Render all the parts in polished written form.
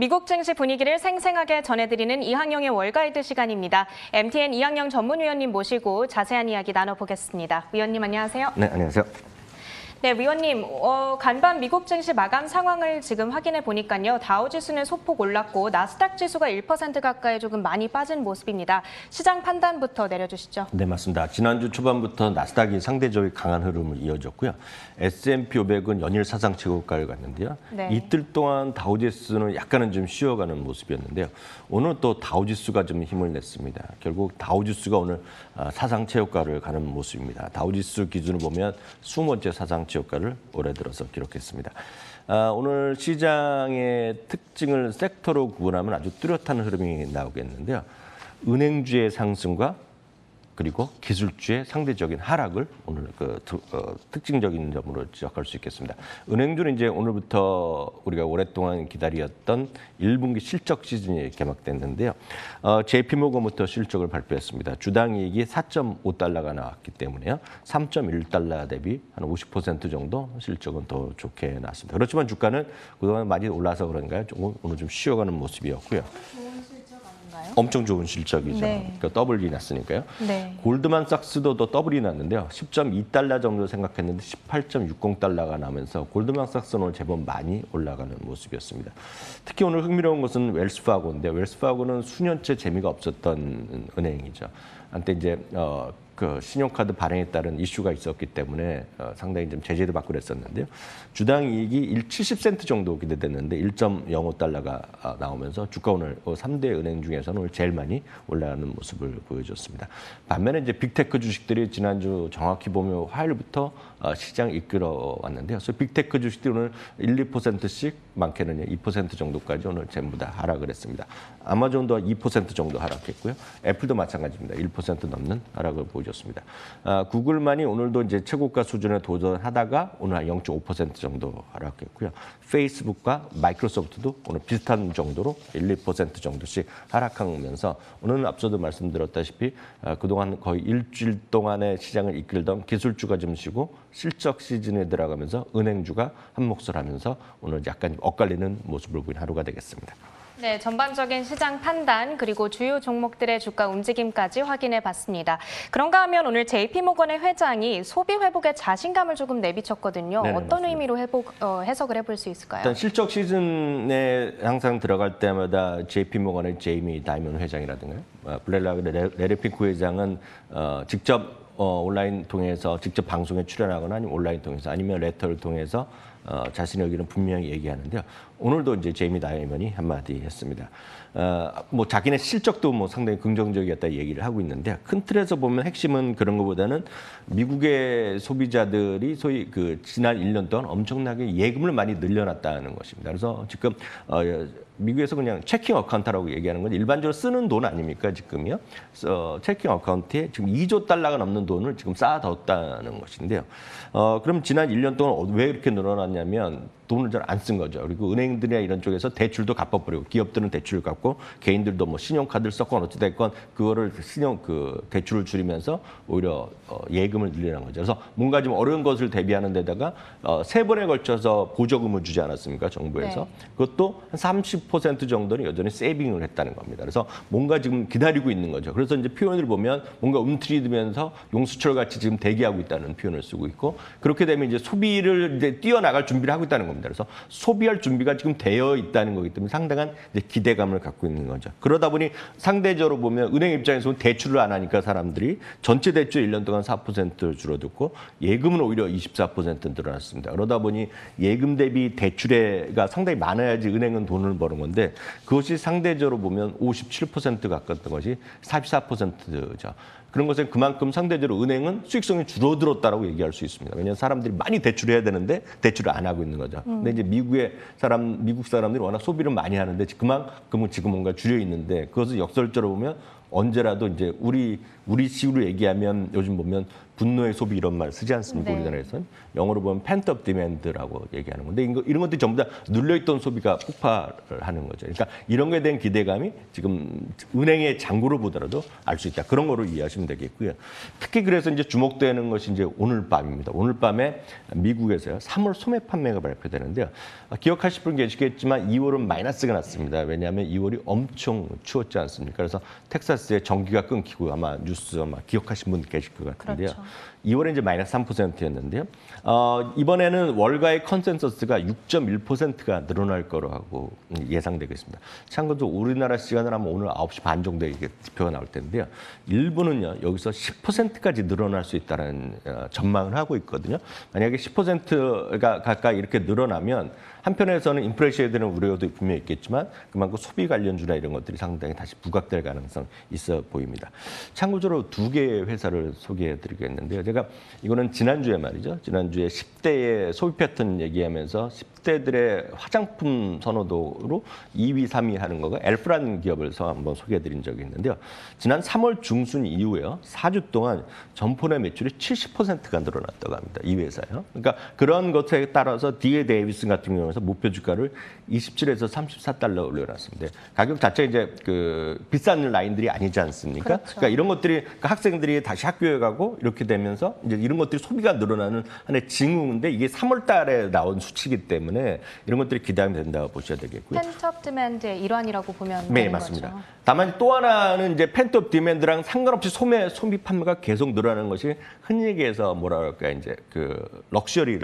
미국 증시 분위기를 생생하게 전해드리는 이항영의 월가이드 시간입니다. MTN 이항영 전문위원님 모시고 자세한 이야기 나눠보겠습니다. 위원님 안녕하세요. 네, 안녕하세요. 네, 위원님, 간밤 미국 증시 마감 상황을 지금 확인해 보니까요. 다우지수는 소폭 올랐고 나스닥 지수가 1% 가까이 조금 많이 빠진 모습입니다. 시장 판단부터 내려주시죠. 네, 맞습니다. 지난주 초반부터 나스닥이 상대적으로 강한 흐름을 이어졌고요. S&P 500은 연일 사상 최고가를 갔는데요. 네. 이틀 동안 다우지수는 약간은 좀 쉬어가는 모습이었는데요. 오늘 또 다우지수가 좀 힘을 냈습니다. 결국 다우지수가 오늘 사상 최고가를 가는 모습입니다. 다우지수 기준으로 보면 20번째 사상 최고가를 올해 들어서 기록했습니다. 오늘 시장의 특징을 섹터로 구분하면 아주 뚜렷한 흐름이 나오겠는데요. 은행주의 상승과 그리고 기술주의 상대적인 하락을 오늘 특징적인 점으로 지적할 수 있겠습니다. 은행주는 이제 오늘부터 우리가 오랫동안 기다렸던 1분기 실적 시즌이 개막됐는데요. JP모건부터 실적을 발표했습니다. 주당 이익이 4.5달러가 나왔기 때문에요. 3.1달러 대비 한 50% 정도 실적은 더 좋게 나왔습니다. 그렇지만 주가는 그동안 많이 올라서 그런가요? 조금 오늘 좀 쉬어가는 모습이었고요. 엄청 좋은 실적이죠. 네. 그러니까 더블이 났으니까요. 네. 골드만삭스도 또 더블이 났는데요. 10.2달러 정도 생각했는데 18.60달러가 나면서 골드만삭스는 오늘 제법 많이 올라가는 모습이었습니다. 특히 오늘 흥미로운 것은 웰스파고인데 웰스파고는 수년째 재미가 없었던 은행이죠. 한때 이제 그 신용카드 발행에 따른 이슈가 있었기 때문에 상당히 좀 제재도 받고 그랬었는데요. 주당 이익이 70센트 정도 기대됐는데 1.05달러가 나오면서 주가 오늘 3대 은행 중에서는 오늘 제일 많이 올라가는 모습을 보여줬습니다. 반면에 이제 빅테크 주식들이 지난주 정확히 보면 화요일부터 시장 이끌어 왔는데요. 그래서 빅테크 주식들이 오늘 1~2%씩 많게는 2% 정도까지 오늘 전부 다 하락을 했습니다. 아마존도 2% 정도 하락했고요. 애플도 마찬가지입니다. 1% 넘는 하락을 보여줬습니다. 구글만이 오늘도 이제 최고가 수준에 도전하다가 오늘 한 0.5% 정도 하락했고요. 페이스북과 마이크로소프트도 오늘 비슷한 정도로 1~2% 정도씩 하락하면서 오늘은 앞서도 말씀드렸다시피 그동안 거의 일주일 동안의 시장을 이끌던 기술주가 좀 쉬고 실적 시즌에 들어가면서 은행주가 한 몫을 하면서 오늘 약간 엇갈리는 모습을 보인 하루가 되겠습니다. 네, 전반적인 시장 판단 그리고 주요 종목들의 주가 움직임까지 확인해 봤습니다. 그런가 하면 오늘 JP모건의 회장이 소비 회복에 자신감을 조금 내비쳤거든요. 네네, 어떤 맞습니다. 의미로 해석을 해볼 수 있을까요? 일단 실적 시즌에 항상 들어갈 때마다 JP모건의 제이미 다이먼 회장이라든가 블레락 레리핑크 회장은 직접 온라인 통해서 직접 방송에 출연하거나 아니면 온라인 통해서 아니면 레터를 통해서 자신의 의견을 분명히 얘기하는데요. 오늘도 이제 제이미 다이먼이 한마디 했습니다. 뭐 자기네 실적도 뭐 상당히 긍정적이었다 얘기를 하고 있는데 큰 틀에서 보면 핵심은 그런 것보다는 미국의 소비자들이 소위 그 지난 1년 동안 엄청나게 예금을 많이 늘려놨다는 것입니다. 그래서 지금 미국에서 그냥 체킹 어카운트라고 얘기하는 건 일반적으로 쓰는 돈 아닙니까 지금요? 체킹 어카운트에 지금 2조 달러가 넘는 돈을 지금 쌓아뒀다는 것인데요. 그럼 지난 1년 동안 왜 이렇게 늘어났냐면 돈을 잘 안 쓴 거죠. 그리고 은행들이나 이런 쪽에서 대출도 갚아버리고 기업들은 대출을 갚고 개인들도 뭐 신용카드를 썼건 어찌됐건 그거를 대출을 줄이면서 오히려 예금을 늘리는 거죠. 그래서 뭔가 좀 어려운 것을 대비하는 데다가 3번에 걸쳐서 보조금을 주지 않았습니까? 정부에서. 네. 그것도 한 30% 정도는 여전히 세이빙을 했다는 겁니다. 그래서 뭔가 지금 기다리고 있는 거죠. 그래서 이제 표현을 보면 뭔가 움츠리면서 용수철 같이 지금 대기하고 있다는 표현을 쓰고 있고 그렇게 되면 이제 소비를 이제 뛰어나갈 준비를 하고 있다는 겁니다. 그래서 소비할 준비가 지금 되어 있다는 거기 때문에 상당한 이제 기대감을 갖고 있는 거죠. 그러다 보니 상대적으로 보면 은행 입장에서는 대출을 안 하니까 사람들이 전체 대출 1년 동안 4% 줄어들고 예금은 오히려 24% 늘어났습니다. 그러다 보니 예금 대비 대출가 상당히 많아야지 은행은 돈을 버는 건데 그것이 상대적으로 보면 57% 가까웠던 것이 44%죠. 그런 것은 그만큼 상대적으로 은행은 수익성이 줄어들었다라고 얘기할 수 있습니다. 왜냐하면 사람들이 많이 대출해야 되는데 대출을 안 하고 있는 거죠. 근데 이제 미국 사람들이 워낙 소비를 많이 하는데 그만큼은 지금 뭔가 줄여 있는데 그것을 역설적으로 보면 언제라도 이제 우리 우리 식으로 얘기하면 요즘 보면 분노의 소비 이런 말 쓰지 않습니까? 네. 우리나라에서는. 영어로 보면 펜트업 디맨드라고 얘기하는 건데 이런 것들이 전부 다 눌려있던 소비가 폭발을 하는 거죠. 그러니까 이런 거에 대한 기대감이 지금 은행의 잔고를 보더라도 알 수 있다. 그런 거로 이해하시면 되겠고요. 특히 그래서 이제 주목되는 것이 이제 오늘 밤입니다. 오늘 밤에 미국에서요. 3월 소매 판매가 발표되는데요. 기억하실 분 계시겠지만 2월은 마이너스가 났습니다. 왜냐하면 2월이 엄청 추웠지 않습니까? 그래서 텍사스에 전기가 끊기고 아마 뉴스 아마 기억하신 분 계실 것 같은데요. 그렇죠. 2월에 이제 마이너스 3%였는데요. 이번에는 월가의 컨센서스가 6.1%가 늘어날 거로 하고 예상되고 있습니다. 참고로 우리나라 시간으로 하면 오늘 9시 반 정도에 이게 지표가 나올 텐데요. 일부는요, 여기서 10%까지 늘어날 수 있다는 전망을 하고 있거든요. 만약에 10%가 가까이 이렇게 늘어나면 한편에서는 인플레이션에 대한 우려도 분명히 있겠지만 그만큼 소비 관련주나 이런 것들이 상당히 다시 부각될 가능성이 있어 보입니다. 참고적으로 두 개의 회사를 소개해드리겠는데요. 제가 이거는 지난주에 말이죠. 지난주에 10대의 소비 패턴 얘기하면서 10대들의 화장품 선호도로 2위, 3위 하는 거가 엘프라는 기업을 한번 소개해드린 적이 있는데요. 지난 3월 중순 이후에요. 4주 동안 점포 내 매출이 70%가 늘어났다고 합니다. 이 회사요. 그러니까 그런 것에 따라서 D.A. 데이비슨 같은 경우에서 목표 주가를 27에서 34달러 올려놨습니다. 가격 자체 이제 그 비싼 라인들이 아니지 않습니까? 그렇죠. 그러니까 이런 것들이 그러니까 학생들이 다시 학교에 가고 이렇게 되면서 이제 이런 것들이 소비가 늘어나는 하나의 징후인데 이게 3월 달에 나온 수치이기 때문에 이런 것들이 기대하면 된다고 보셔야 되겠고요. 펜트업 디맨드의 일환이라고 보면 네, 되는 맞습니다. 거죠. 다만 또 하나는 이제 펜트업 디맨드랑 상관없이 소비 판매가 계속 늘어나는 것이 흔히 얘기해서 뭐라 그럴까 이제 그 럭셔리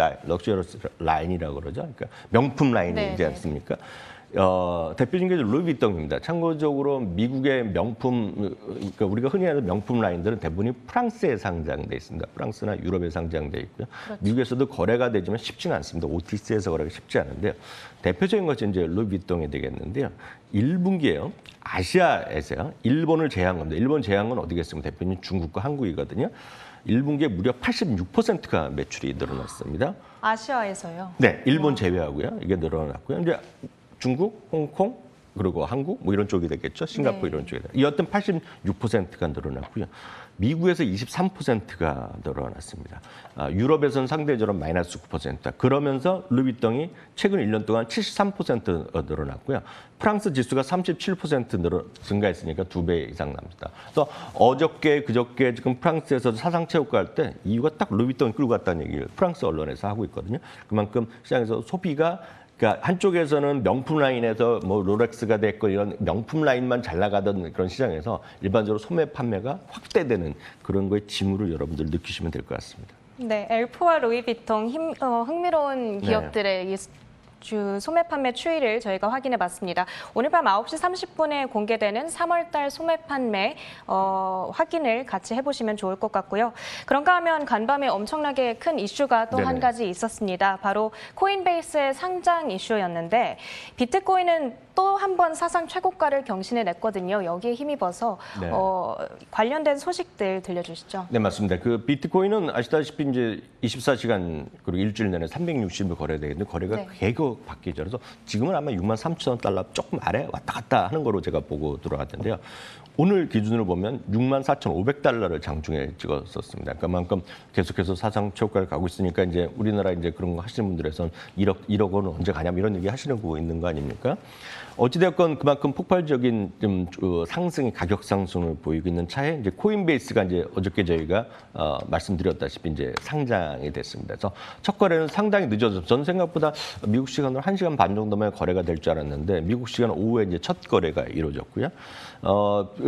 라인이라고 그러죠. 그러니까 명품 라인이지 네, 않습니까? 대표적인 게 루이비통입니다. 참고적으로 미국의 명품, 그러니까 우리가 흔히 하는 명품 라인들은 대부분이 프랑스에 상장돼 있습니다. 프랑스나 유럽에 상장돼 있고요. 그렇죠. 미국에서도 거래가 되지만 쉽지는 않습니다. OTC에서 거래가 쉽지 않은데요. 대표적인 것이 이제 루이비통이 되겠는데요. 1분기에요. 아시아에서요. 일본을 제외한 겁니다. 일본 제외한 건 어디겠습니까? 대표님 중국과 한국이거든요. 1분기에 무려 86%가 매출이 늘어났습니다. 아시아에서요. 네, 일본 제외하고요. 이게 늘어났고요. 이제 중국, 홍콩, 그리고 한국 뭐 이런 쪽이 되겠죠. 싱가포르 네. 이런 쪽이. 이었던 86%가 늘어났고요. 미국에서 23%가 늘어났습니다. 유럽에서는 상대적으로 마이너스 9%. 그러면서 루이비통이 최근 1년 동안 73% 늘어났고요. 프랑스 지수가 37% 증가했으니까 2배 이상 납니다. 그래서 어저께 그저께 지금 프랑스에서 사상 최고가 할 때 이유가 딱 루이비통이 끌고 갔다는 얘기를 프랑스 언론에서 하고 있거든요. 그만큼 시장에서 소비가 그러니까 한쪽에서는 명품 라인에서 뭐 롤렉스가 됐고 이런 명품 라인만 잘 나가던 그런 시장에서 일반적으로 소매 판매가 확대되는 그런 거의 징후를 여러분들 느끼시면 될 것 같습니다. 네, 엘프와 루이비통 흥미로운 네. 기업들의 이 주 소매 판매 추이를 저희가 확인해 봤습니다. 오늘 밤 9시 30분에 공개되는 3월달 소매 판매 확인을 같이 해보시면 좋을 것 같고요. 그런가 하면 간밤에 엄청나게 큰 이슈가 또 한 네네. 가지 있었습니다. 바로 코인베이스의 상장 이슈였는데 비트코인은 또 한 번 사상 최고가를 경신해냈거든요. 여기에 힘입어서 네. 관련된 소식들 들려주시죠. 네, 맞습니다. 그 비트코인은 아시다시피 이제 24시간 그리고 일주일 내내 360일 거래되는데 거래가 네. 계속 바뀌죠. 그래서 지금은 아마 63,000달러 조금 아래 왔다 갔다 하는 거로 제가 보고 들어갔는데요. 오늘 기준으로 보면 64,500달러를 장중에 찍었었습니다. 그만큼 계속해서 사상 최고가를 가고 있으니까 이제 우리나라 이제 그런 거 하시는 분들에서는 1억 원은 언제 가냐 이런 얘기 하시는 거 있는 거 아닙니까? 어찌되었건 그만큼 폭발적인 좀 상승의 가격 상승을 보이고 있는 차에 이제 코인베이스가 이제 어저께 저희가 말씀드렸다시피 이제 상장이 됐습니다. 그래서 첫 거래는 상당히 늦어서 저는 생각보다 미국 시간으로 1시간 반 정도면 거래가 될 줄 알았는데 미국 시간 오후에 이제 첫 거래가 이루어졌고요.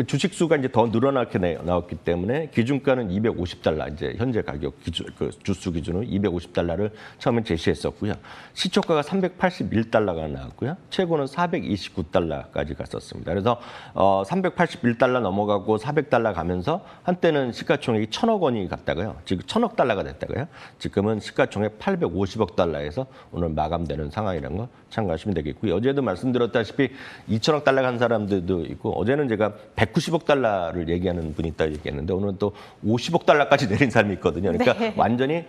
주식 수가 이제 더 늘어나게 나왔기 때문에 기준가는 250달러 이제 현재 가격 기준 그 주수 기준으로 250달러를 처음에 제시했었고요. 시초가가 381달러가 나왔고요. 최고는 429달러까지 갔었습니다. 그래서 381달러 넘어가고 400달러 가면서 한때는 시가총액이 1,000억 원이 갔다가요. 지금 1,000억 달러가 됐다고요. 지금은 시가총액 850억 달러에서 오늘 마감되는 상황이라는 거 참고하시면 되겠고요. 어제도 말씀드렸다시피 2,000억 달러 간 사람들도 있고 어제는 제가 190억 달러를 얘기하는 분이 있다 얘기했는데 오늘은 또 50억 달러까지 내린 사람이 있거든요. 그러니까 네. 완전히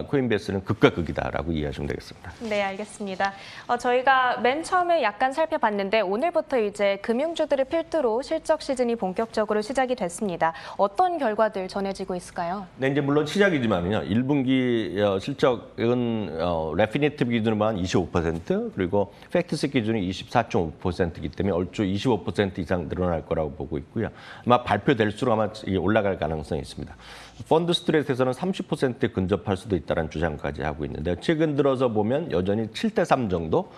코인베이스는 극과 극이다라고 이해하시면 되겠습니다. 네, 알겠습니다. 저희가 맨 처음에 약간 살펴봤는데 있는데 오늘부터 이제 금융주들을 필두로 실적 시즌이 본격적으로 시작이 됐습니다. 어떤 결과들 전해지고 있을까요? 네, 이제 물론 시작이지만요. 1분기 실적은 레피니티브 기준으로 한 25%, 그리고 팩트스 기준이 24.5%이기 때문에 얼추 25% 이상 늘어날 거라고 보고 있고요. 아마 발표될수록 아마 이게 올라갈 가능성이 있습니다. 펀드 스트레스에서는 30%에 근접할 수도 있다는 주장까지 하고 있는데요. 최근 들어서 보면 여전히 7대3 정도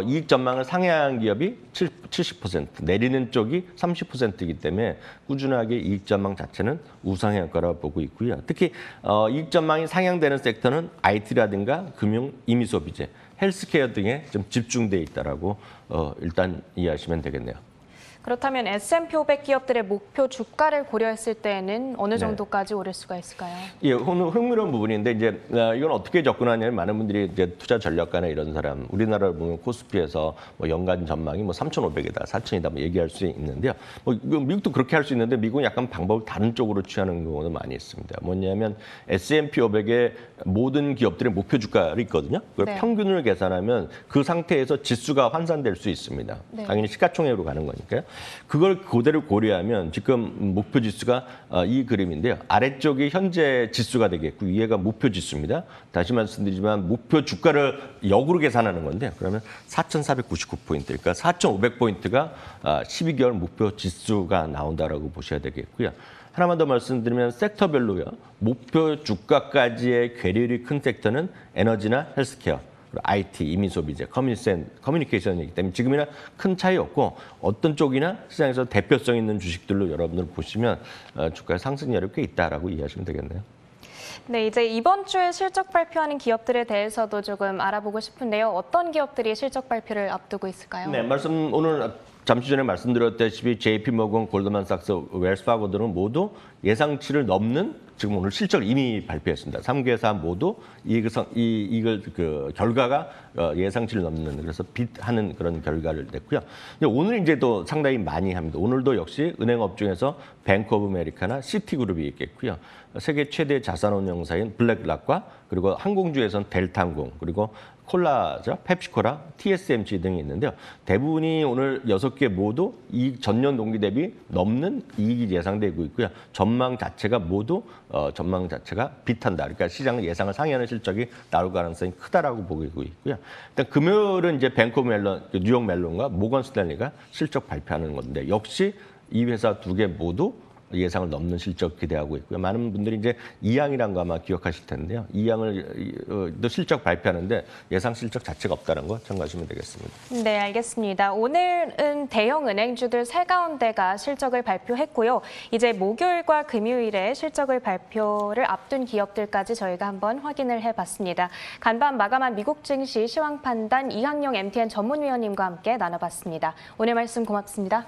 이익 전망을 상향한 기업이 70%, 내리는 쪽이 30%이기 때문에 꾸준하게 이익 전망 자체는 우상향 거라고 보고 있고요. 특히 이익 전망이 상향되는 섹터는 IT라든가 금융, 임의소비재, 헬스케어 등에 좀 집중돼 있다라고 일단 이해하시면 되겠네요. 그렇다면 S&P 500 기업들의 목표 주가를 고려했을 때에는 어느 정도까지 오를 수가 있을까요? 예, 흥미로운 부분인데 이제 이건 어떻게 접근하냐면 많은 분들이 이제 투자 전략가나 이런 사람 우리나라를 보면 코스피에서 뭐 연간 전망이 뭐 3,500이다, 4,000이다 뭐 얘기할 수 있는데요. 뭐 미국도 그렇게 할 수 있는데 미국은 약간 방법을 다른 쪽으로 취하는 경우도 많이 있습니다. 뭐냐면 S&P 500의 모든 기업들의 목표 주가를 있거든요. 그걸 네. 평균을 계산하면 그 상태에서 지수가 환산될 수 있습니다. 네. 당연히 시가총액으로 가는 거니까요. 그걸 그대로 고려하면 지금 목표 지수가 이 그림인데요. 아래쪽이 현재 지수가 되겠고 위에가 목표 지수입니다. 다시 말씀드리지만 목표 주가를 역으로 계산하는 건데 그러면 4,499포인트, 그러니까 4,500포인트가 12개월 목표 지수가 나온다라고 보셔야 되겠고요. 하나만 더 말씀드리면 섹터별로요. 목표 주가까지의 괴리율이 큰 섹터는 에너지나 헬스케어, IT, 임의소비재, 커뮤니케이션이기 때문에 지금이나 큰 차이 없고 어떤 쪽이나 시장에서 대표성 있는 주식들로 여러분들 보시면 주가의 상승률이 꽤 있다라고 이해하시면 되겠네요. 네, 이제 이번 주에 실적 발표하는 기업들에 대해서도 조금 알아보고 싶은데요. 어떤 기업들이 실적 발표를 앞두고 있을까요? 네, 오늘 잠시 전에 말씀드렸다시피 JP모건, 골드만삭스, 웰스파고 등은 모두 예상치를 넘는 지금 오늘 실적을 이미 발표했습니다. 3개사 모두 이익을 결과가 예상치를 넘는 그래서 빗하는 그런 결과를 냈고요. 오늘 이제 또 상당히 많이 합니다. 오늘도 역시 은행업 중에서 뱅크 오브 아메리카나 시티그룹이 있겠고요. 세계 최대 자산운용사인 블랙락과 그리고 항공주에서는 델타항공 그리고 콜라죠, 펩시코라, TSMC 등이 있는데요. 대부분이 오늘 6개 모두 이익 전년 동기 대비 넘는 이익이 예상되고 있고요. 전망 자체가 모두 전망 자체가 빗한다. 그러니까 시장 예상을 상회하는 실적이 나올 가능성이 크다라고 보고 있고요. 일단 금요일은 이제 뱅크 오브 멜론, 뉴욕 멜론과 모건 스탠리가 실적 발표하는 건데 역시 이 회사 2개 모두 예상을 넘는 실적 기대하고 있고요. 많은 분들이 이제 이양이란 거 아마 기억하실 텐데요. 이양을 또 실적 발표하는데 예상 실적 자체가 없다는 거 참고하시면 되겠습니다. 네, 알겠습니다. 오늘은 대형 은행주들 3가운데가 실적을 발표했고요. 이제 목요일과 금요일에 실적을 발표를 앞둔 기업들까지 저희가 한번 확인을 해봤습니다. 간밤 마감한 미국 증시 시황 판단 이항영 MTN 전문위원님과 함께 나눠봤습니다. 오늘 말씀 고맙습니다.